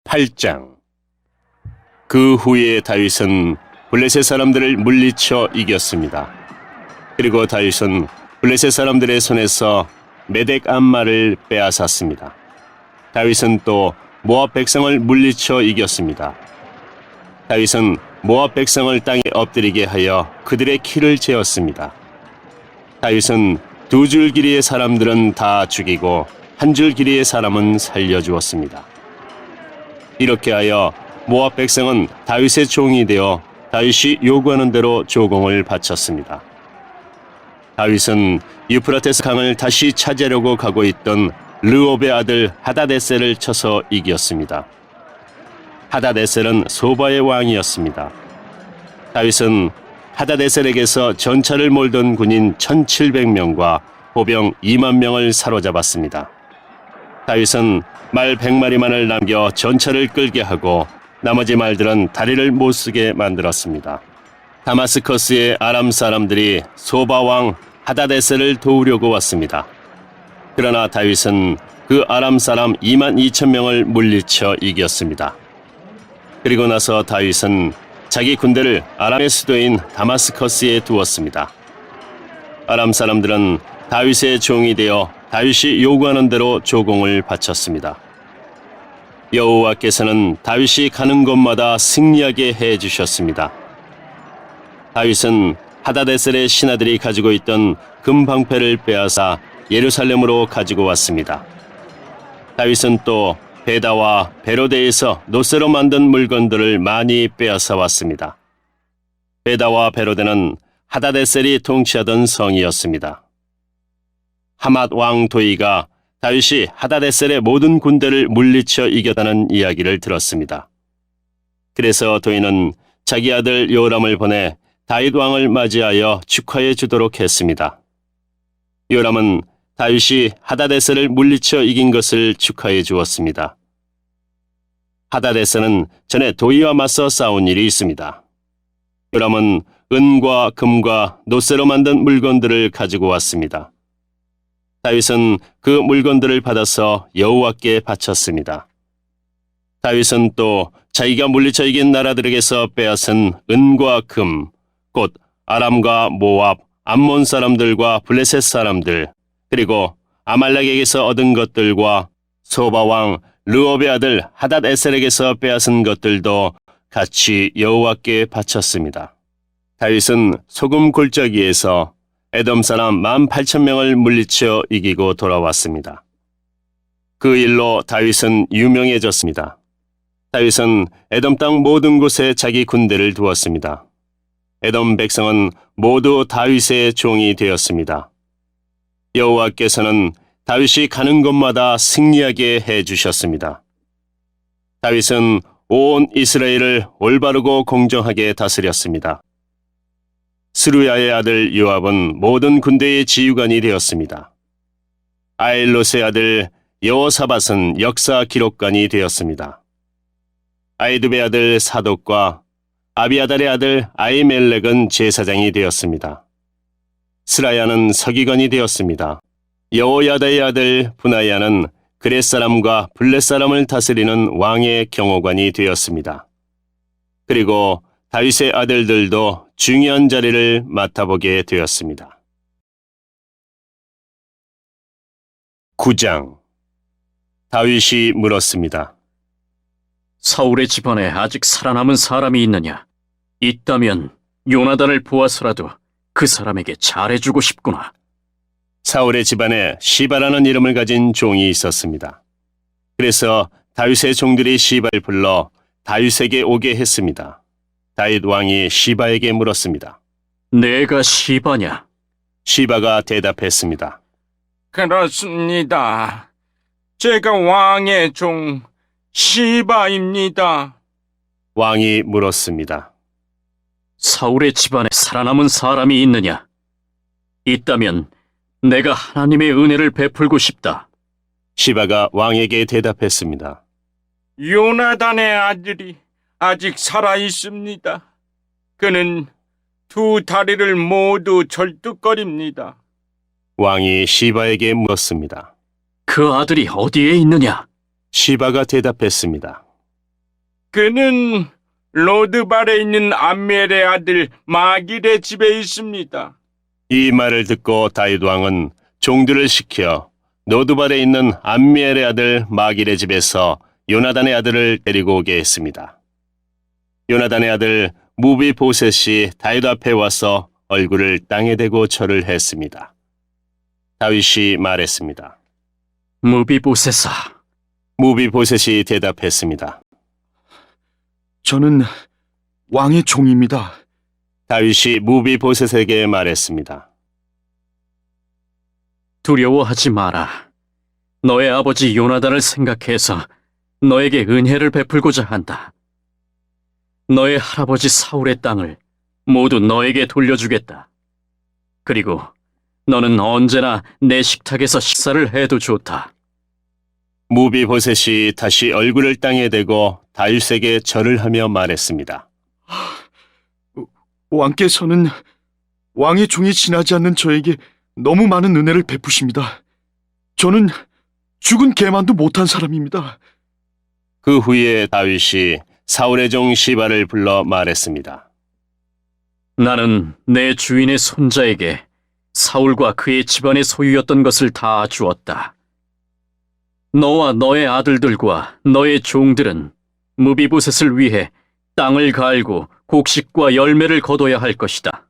8장. 그 후에 다윗은 블레셋 사람들을 물리쳐 이겼습니다. 그리고 다윗은 블레셋 사람들의 손에서 메덱 암마를 빼앗았습니다. 다윗은 또 모압 백성을 물리쳐 이겼습니다. 다윗은 모압 백성을 땅에 엎드리게 하여 그들의 키를 재었습니다. 다윗은 2줄 길이의 사람들은 다 죽이고 1줄 길이의 사람은 살려주었습니다. 이렇게 하여 모압 백성은 다윗의 종이 되어 다윗이 요구하는 대로 조공을 바쳤습니다. 다윗은 유프라테스 강을 다시 차지하려고 가고 있던 르옵의 아들 하다데셀을 쳐서 이겼습니다. 하다데셀은 소바의 왕이었습니다. 다윗은 하다데셀에게서 전차를 몰던 군인 1,700명과 보병 2만 명을 사로잡았습니다. 다윗은 말 100마리만을 남겨 전차를 끌게 하고 나머지 말들은 다리를 못 쓰게 만들었습니다. 다마스커스의 아람 사람들이 소바 왕 하다데셀을 도우려고 왔습니다. 그러나 다윗은 그 아람 사람 22,000명을 물리쳐 이겼습니다. 그리고 나서 다윗은 자기 군대를 아람의 수도인 다마스커스에 두었습니다. 아람 사람들은 다윗의 종이 되어 다윗이 요구하는 대로 조공을 바쳤습니다. 여호와께서는 다윗이 가는 곳마다 승리하게 해주셨습니다. 다윗은 하다데셀의 신하들이 가지고 있던 금방패를 빼앗아 예루살렘으로 가지고 왔습니다. 다윗은 또 베다와 베로데에서 노새로 만든 물건들을 많이 빼앗아 왔습니다. 베다와 베로데는 하다데셀이 통치하던 성이었습니다. 하맛 왕 도이가 다윗이 하다데셀의 모든 군대를 물리쳐 이겼다는 이야기를 들었습니다. 그래서 도이는 자기 아들 요람을 보내 다윗 왕을 맞이하여 축하해 주도록 했습니다. 요람은 다윗이 하다데셀을 물리쳐 이긴 것을 축하해 주었습니다. 하다데셀은 전에 도이와 맞서 싸운 일이 있습니다. 요람은 은과 금과 노새로 만든 물건들을 가지고 왔습니다. 다윗은 그 물건들을 받아서 여호와께 바쳤습니다. 다윗은 또 자기가 물리쳐 이긴 나라들에게서 빼앗은 은과 금, 곧 아람과 모압, 암몬 사람들과 블레셋 사람들, 그리고 아말렉에게서 얻은 것들과 소바 왕 르옵의 아들 하닷에셀에게서 빼앗은 것들도 같이 여호와께 바쳤습니다. 다윗은 소금 골짜기에서 에돔 사람 18,000명을 물리쳐 이기고 돌아왔습니다. 그 일로 다윗은 유명해졌습니다. 다윗은 에돔 땅 모든 곳에 자기 군대를 두었습니다. 에돔 백성은 모두 다윗의 종이 되었습니다. 여호와께서는 다윗이 가는 곳마다 승리하게 해주셨습니다. 다윗은 온 이스라엘을 올바르고 공정하게 다스렸습니다. 스루야의 아들 요압은 모든 군대의 지휘관이 되었습니다. 아일롯의 아들 여호사밧은 역사 기록관이 되었습니다. 아이두베의 아들 사독과 아비아달의 아들 아히멜렉은 제사장이 되었습니다. 스라야는 서기관이 되었습니다. 여호야다의 아들 분하야는 그렛 사람과 블렛 사람을 다스리는 왕의 경호관이 되었습니다. 그리고 다윗의 아들들도 중요한 자리를 맡아보게 되었습니다. 9장. 다윗이 물었습니다. 사울의 집안에 아직 살아남은 사람이 있느냐? 있다면 요나단을 보아서라도 그 사람에게 잘해주고 싶구나. 사울의 집안에 시바라는 이름을 가진 종이 있었습니다. 그래서 다윗의 종들이 시바를 불러 다윗에게 오게 했습니다. 다윗 왕이 시바에게 물었습니다. 내가 시바냐? 시바가 대답했습니다. 그렇습니다. 제가 왕의 종 시바입니다. 왕이 물었습니다. 사울의 집안에 살아남은 사람이 있느냐? 있다면 내가 하나님의 은혜를 베풀고 싶다. 시바가 왕에게 대답했습니다. 요나단의 아들이 아직 살아 있습니다. 그는 2 다리를 모두 절뚝거립니다. 왕이 시바에게 물었습니다. 그 아들이 어디에 있느냐? 시바가 대답했습니다. 그는 로드발에 있는 암멜의 아들 마길의 집에 있습니다. 이 말을 듣고 다윗 왕은 종들을 시켜 노두발에 있는 암미엘의 아들 마길의 집에서 요나단의 아들을 데리고 오게 했습니다. 요나단의 아들 무비보셋이 다윗 앞에 와서 얼굴을 땅에 대고 절을 했습니다. 다윗이 말했습니다. 무비보셋아, 무비보셋이 대답했습니다. 저는 왕의 종입니다. 다윗이 무비보셋에게 말했습니다. 두려워하지 마라. 너의 아버지 요나단을 생각해서 너에게 은혜를 베풀고자 한다. 너의 할아버지 사울의 땅을 모두 너에게 돌려주겠다. 그리고 너는 언제나 내 식탁에서 식사를 해도 좋다. 무비보셋이 다시 얼굴을 땅에 대고 다윗에게 절을 하며 말했습니다. 왕께서는 왕의 종이 지나지 않는 저에게 너무 많은 은혜를 베푸십니다. 저는 죽은 개만도 못한 사람입니다. 그 후에 다윗이 사울의 종 시바를 불러 말했습니다. 나는 내 주인의 손자에게 사울과 그의 집안의 소유였던 것을 다 주었다. 너와 너의 아들들과 너의 종들은 무비보셋을 위해 땅을 갈고 곡식과 열매를 거둬야 할 것이다.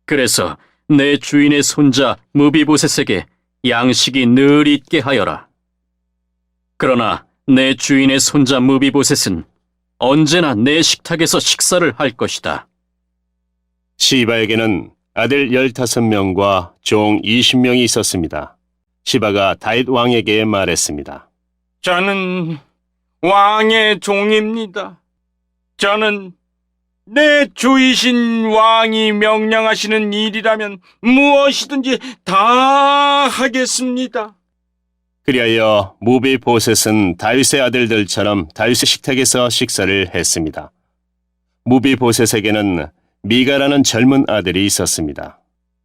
그래서 내 주인의 손자 무비보셋에게 양식이 늘 있게 하여라. 그러나 내 주인의 손자 무비보셋은 언제나 내 식탁에서 식사를 할 것이다. 시바에게는 아들 15명과 종 20명이 있었습니다. 시바가 다윗 왕에게 말했습니다. 저는 왕의 종입니다. 저는 내 주이신 왕이 명령하시는 일이라면 무엇이든지 다 하겠습니다. 그리하여 무비보셋은 다윗의 아들들처럼 다윗의 식탁에서 식사를 했습니다. 무비보셋에게는 미가라는 젊은 아들이 있었습니다.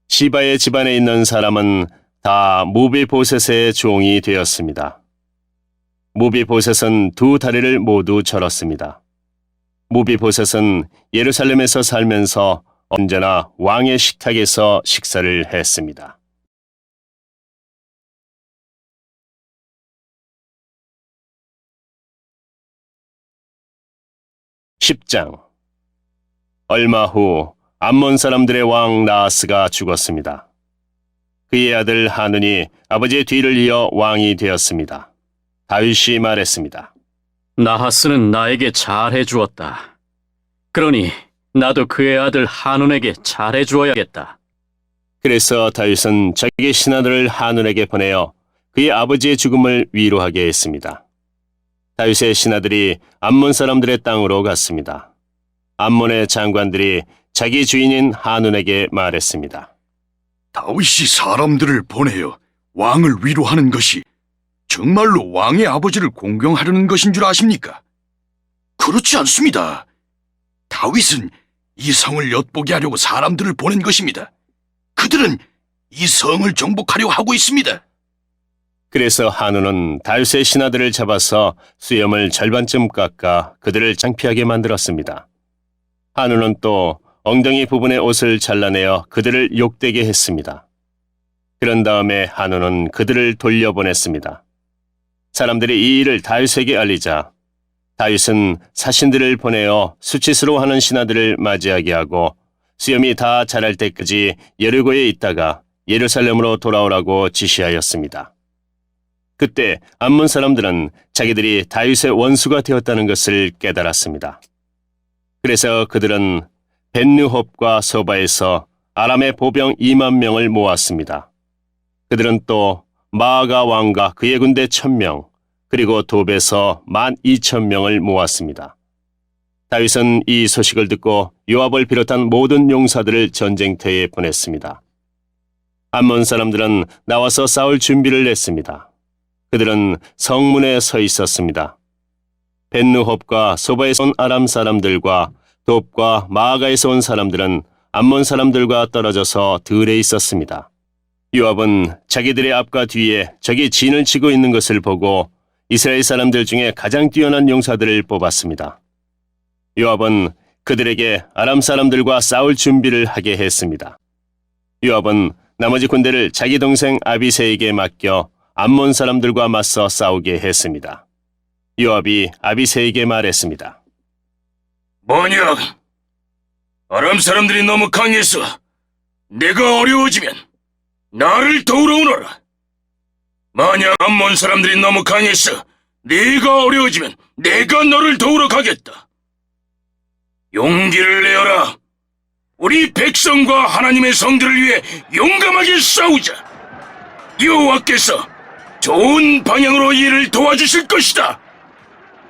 시바의 집안에 있는 사람은 다 무비보셋의 종이 되었습니다. 무비보셋은 두 다리를 모두 절었습니다. 무비보셋은 예루살렘에서 살면서 언제나 왕의 식탁에서 식사를 했습니다. 10장. 얼마 후 암몬 사람들의 왕 나하스가 죽었습니다. 그의 아들 하눈이 아버지의 뒤를 이어 왕이 되었습니다. 다윗이 말했습니다. 나하스는 나에게 잘해 주었다. 그러니 나도 그의 아들 한운에게 잘해 주어야겠다. 그래서 다윗은 자기의 신하들을 하눈에게 보내어 그의 아버지의 죽음을 위로하게 했습니다. 다윗의 신하들이 암몬 사람들의 땅으로 갔습니다. 암몬의 장관들이 자기 주인인 하눈에게 말했습니다. 다윗이 사람들을 보내어 왕을 위로하는 것이 정말로 왕의 아버지를 공경하려는 것인 줄 아십니까? 그렇지 않습니다. 다윗은 이 성을 엿보게 하려고 사람들을 보낸 것입니다. 그들은 이 성을 정복하려 하고 있습니다. 그래서 하눈은 다윗의 신하들을 잡아서 수염을 절반쯤 깎아 그들을 창피하게 만들었습니다. 하눈은 또 엉덩이 부분의 옷을 잘라내어 그들을 욕되게 했습니다. 그런 다음에 하눈은 그들을 돌려보냈습니다. 사람들이 이 일을 다윗에게 알리자 다윗은 사신들을 보내어 수치스러워하는 신하들을 맞이하게 하고 수염이 다 자랄 때까지 여리고에 있다가 예루살렘으로 돌아오라고 지시하였습니다. 그때 암몬 사람들은 자기들이 다윗의 원수가 되었다는 것을 깨달았습니다. 그래서 그들은 벳느홉과 소바에서 아람의 보병 2만 명을 모았습니다. 그들은 또 마아가 왕과 그의 군대 1,000명, 그리고 돕에서 12,000명을 모았습니다. 다윗은 이 소식을 듣고 요압을 비롯한 모든 용사들을 전쟁터에 보냈습니다. 암몬 사람들은 나와서 싸울 준비를 했습니다. 그들은 성문에 서 있었습니다. 벳느홉과 소바에서 온 아람 사람들과 돕과 마아가에서 온 사람들은 암몬 사람들과 떨어져서 들에 있었습니다. 요압은 자기들의 앞과 뒤에 적이 진을 치고 있는 것을 보고 이스라엘 사람들 중에 가장 뛰어난 용사들을 뽑았습니다. 요압은 그들에게 아람 사람들과 싸울 준비를 하게 했습니다. 요압은 나머지 군대를 자기 동생 아비새에게 맡겨 암몬 사람들과 맞서 싸우게 했습니다. 요압이 아비새에게 말했습니다. 만약 아람 사람들이 너무 강해서 내가 어려워지면 나를 도우러 오너라. 만약 암몬 사람들이 너무 강해서 네가 어려워지면 내가 너를 도우러 가겠다. 용기를 내어라. 우리 백성과 하나님의 성들을 위해 용감하게 싸우자. 여호와께서 좋은 방향으로 일을 도와주실 것이다.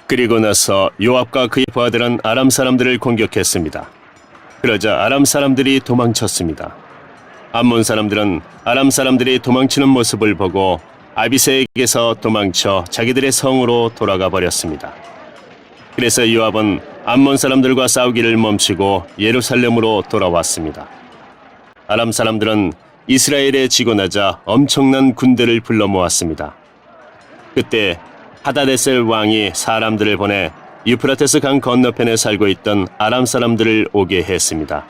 그리고 나서 요압과 그의 부하들은 아람 사람들을 공격했습니다. 그러자 아람 사람들이 도망쳤습니다. 암몬 사람들은 아람 사람들이 도망치는 모습을 보고 아비새에게서 도망쳐 자기들의 성으로 돌아가 버렸습니다. 그래서 요압은 암몬 사람들과 싸우기를 멈추고 예루살렘으로 돌아왔습니다. 아람 사람들은 이스라엘에 지고 나자 엄청난 군대를 불러 모았습니다. 그때 하다데셀 왕이 사람들을 보내 유프라테스 강 건너편에 살고 있던 아람 사람들을 오게 했습니다.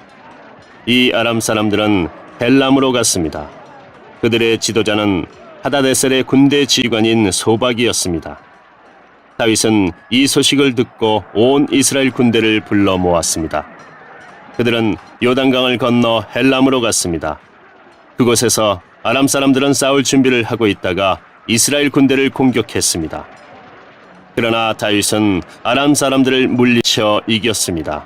이 아람 사람들은 헬람으로 갔습니다. 그들의 지도자는 하다데셀의 군대 지휘관인 소박이었습니다. 다윗은 이 소식을 듣고 온 이스라엘 군대를 불러 모았습니다. 그들은 요단강을 건너 헬람으로 갔습니다. 그곳에서 아람 사람들은 싸울 준비를 하고 있다가 이스라엘 군대를 공격했습니다. 그러나 다윗은 아람 사람들을 물리쳐 이겼습니다.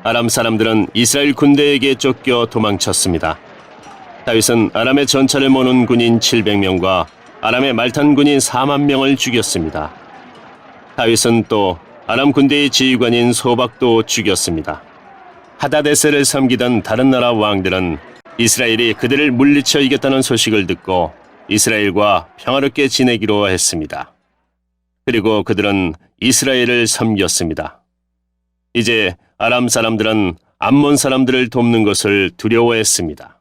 아람 사람들은 이스라엘 군대에게 쫓겨 도망쳤습니다. 다윗은 아람의 전차를 모는 군인 700명과 아람의 말탄 군인 4만 명을 죽였습니다. 다윗은 또 아람 군대의 지휘관인 소박도 죽였습니다. 하다데셀을 섬기던 다른 나라 왕들은 이스라엘이 그들을 물리쳐 이겼다는 소식을 듣고 이스라엘과 평화롭게 지내기로 했습니다. 그리고 그들은 이스라엘을 섬겼습니다. 이제 아람 사람들은 암몬 사람들을 돕는 것을 두려워했습니다.